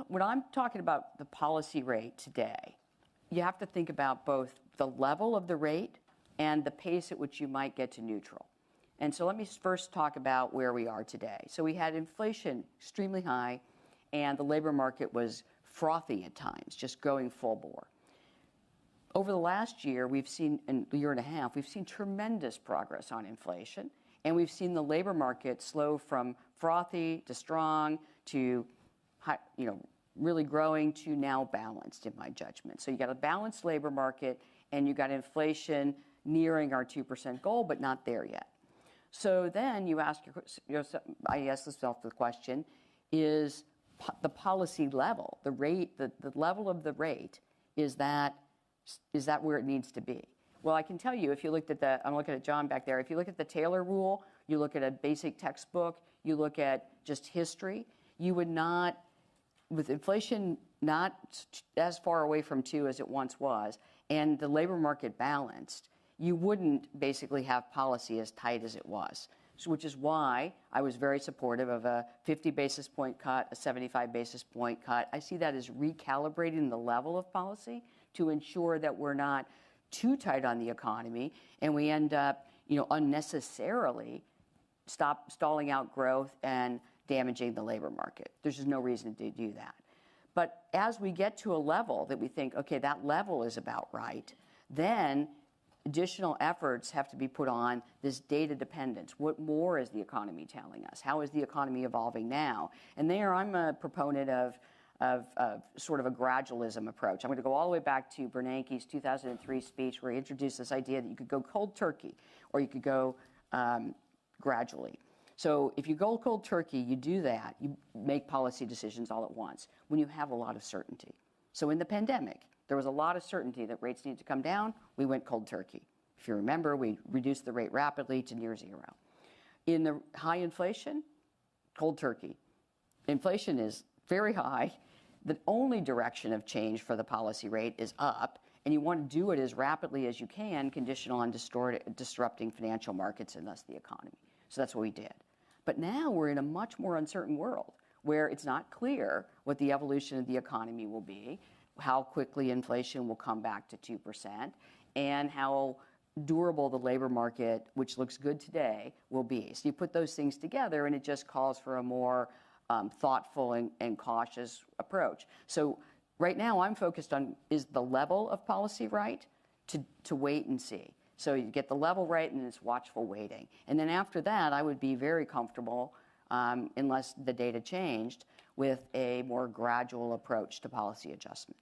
when I'm talking about the policy rate today, you have to think about both the level of the rate and the pace at which you might get to neutral. And so let me first talk about where we are today. So we had inflation extremely high, and the labor market was frothy at times, just going full bore. Over the last year, we've seen, in a year and a half, we've seen tremendous progress on inflation, and we've seen the labor market slow from frothy to strong to, really growing to now balanced, in my judgment. So you got a balanced labor market, and you got inflation nearing our 2% goal, but not there yet. So then you ask I ask myself the question: is the policy level, the rate, the level of the rate, is that where it needs to be? Well, I can tell you, if you looked at I'm looking at John back there, if you look at the Taylor rule, you look at a basic textbook, you look at just history, you would not, with inflation not as far away from 2 as it once was, and the labor market balanced, you wouldn't basically have policy as tight as it was. So, which is why I was very supportive of a 50 basis point cut, a 75 basis point cut. I see that as recalibrating the level of policy to ensure that we're not too tight on the economy and we end up, unnecessarily stalling out growth and damaging the labor market. There's just no reason to do that. But as we get to a level that we think, okay, that level is about right, then additional efforts have to be put on this data dependence. What more is the economy telling us? How is the economy evolving now? And there I'm a proponent of sort of a gradualism approach. I'm going to go all the way back to Bernanke's 2003 speech where he introduced this idea that you could go cold turkey or you could go gradually. So if you go cold turkey, you do that, you make policy decisions all at once when you have a lot of certainty. So in the pandemic, there was a lot of certainty that rates needed to come down. We went cold turkey. If you remember, we reduced the rate rapidly to near zero. In the high inflation, cold turkey. Inflation is very high. The only direction of change for the policy rate is up, and you want to do it as rapidly as you can, conditional on disrupting financial markets and thus the economy. So that's what we did. But now we're in a much more uncertain world where it's not clear what the evolution of the economy will be, how quickly inflation will come back to 2%, and how durable the labor market, which looks good today, will be. So you put those things together, and it just calls for a more thoughtful and cautious approach. So right now I'm focused on, is the level of policy right? To wait and see. So you get the level right, and it's watchful waiting. And then after that, I would be very comfortable, unless the data changed, with a more gradual approach to policy adjustment.